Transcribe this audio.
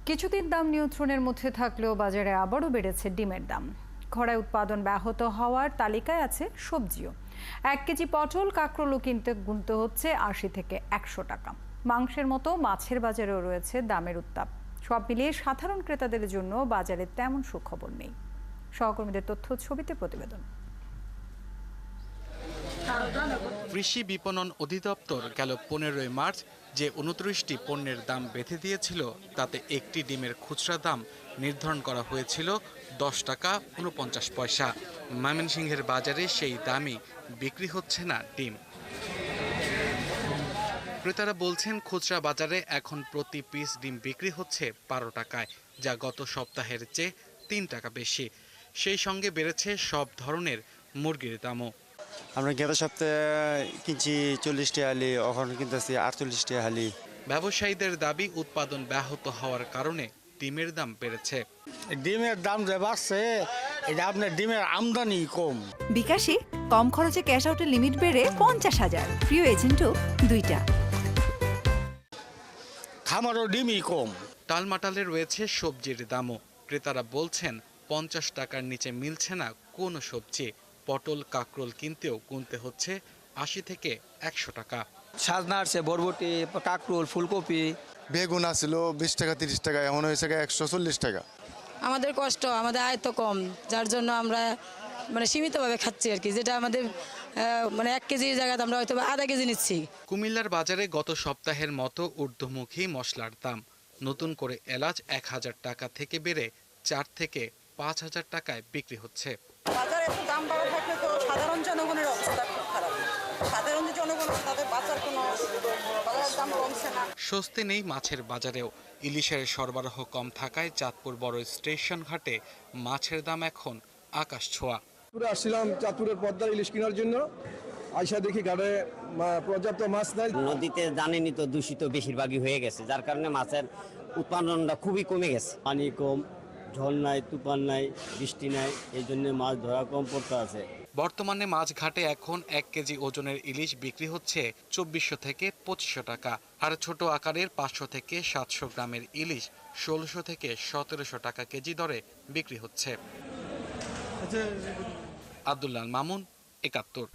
কিছুদিন দাম নিয়ন্ত্রণের মধ্যে থাকলেও বাজারে আবারও বেড়েছে ডিমের দাম। খরায় উৎপাদন ব্যাহত হওয়ার তালিকায় আছে সবজিও। 1 কেজি পটল কাঁকরোলও গুনতে হচ্ছে 80 থেকে 100 টাকা। মাংসের মতো মাছের বাজারেও রয়েছে দামের উত্তাপ। সব মিলিয়ে সাধারণ ক্রেতাদের জন্য বাজারে তেমন সুখবর নেই। সহকর্মীদের তথ্য ছবিতে প্রতিবেদন। কৃষি বিপণন অধিদপ্তর গেল 15 মার্চ যে 29টি পণ্যের দাম বেঁধে দিয়েছিল তাতে একটি ডিমের খুচরা দাম নির্ধারণ করা হয়েছিল 10 টাকা 49 পয়সা। ময়মনসিংহের বাজারে সেই দামই বিক্রি হচ্ছে না ডিম। ক্রেতারা বলছেন খুচরা বাজারে এখন প্রতি পিস ডিম বিক্রি হচ্ছে 12 টাকায়, যা গত সপ্তাহের চেয়ে 3 টাকা বেশি। সেই সঙ্গে বেড়েছে সব ধরনের মুরগির দামও। আমরা গত সপ্তাহে কিনছি 40 টাকা হালি, এখন কিনতেছি 48 টাকা হালি। ব্যবসায়ীদের দাবি উৎপাদন ব্যাহত হওয়ার কারণে ডিমের দাম বেড়েছে। ডিমের দাম যে বাড়ছে, এটা আপনার ডিমের আমদানি কম। বিকাশে কম খরচে ক্যাশ আউটের লিমিট বেড়ে 50,000, প্রিয় এজেন্টও 2টা। খামারও ডিমই কম। টালমাটালে রয়েছে সবজির দামও। ক্রেতারা বলছেন 50 টাকার নিচে মিলছে না কোনো সবজি। পটল কাঁকরোল কিনতেও গুনতে হচ্ছে 80 থেকে 100 টাকা। সাজনা আসছে, বরবটি, কাঁকরোল, ফুলকপি। বেগুন আসছিল 20 টাকা 30 টাকা, এখন হয়েছে 140 টাকা। আমাদের কষ্ট, আমাদের আয় তো কম, যার জন্য আমরা সীমিতভাবে খাচ্ছি আর কি। যেটা আমাদের 1 কেজির জায়গায় আমরা হয়তো আধা কেজি নিচ্ছি। কুমিল্লার বাজারে গত সপ্তাহের মতো ঊর্ধ্বমুখী মশলার দাম। নতুন করে এলাচ 1000 টাকা থেকে বেড়ে 4 থেকে 5000 টাকায় বিক্রি হচ্ছে। বাজারে এত দাম বাড়া থাকলে তো সাধারণ জনগণের অবস্থা খুব খারাপ। সাধারণ জনগণ তাদের বাজার কোনো বাজারের দাম কমছে না। স্বস্তি নেই মাছের বাজারেও। ইলিশের সরবরাহ কম থাকায় চাঁদপুর বড় স্টেশন ঘাটে মাছের দাম এখন আকাশ ছোঁয়া। আসছিলাম চাঁদপুরের পদ্মার ইলিশ কেনার জন্য, আইসা দেখি ঘাটে পর্যাপ্ত মাছ নাই। নদীতে জানেনি তো দূষিত বেশিরভাগই হয়ে গেছে, যার কারণে মাছের উৎপাদনটা খুবই কমে গেছে। পানি কম, ঝড় নাই, তুফান নাই, বৃষ্টি নাই, এই জন্য মাছ ধরা কম পড়তে আছে। বর্তমানে মাছ ঘাটে এখন 1 কেজি ওজনের ইলিশ বিক্রি হচ্ছে 2400 থেকে 2500 টাকা। আর ছোট আকারের 500 থেকে 700 গ্রামের ইলিশ 1600 থেকে 1700 টাকা কেজি দরে বিক্রি হচ্ছে। আব্দুল্লাহ মামুন, 71।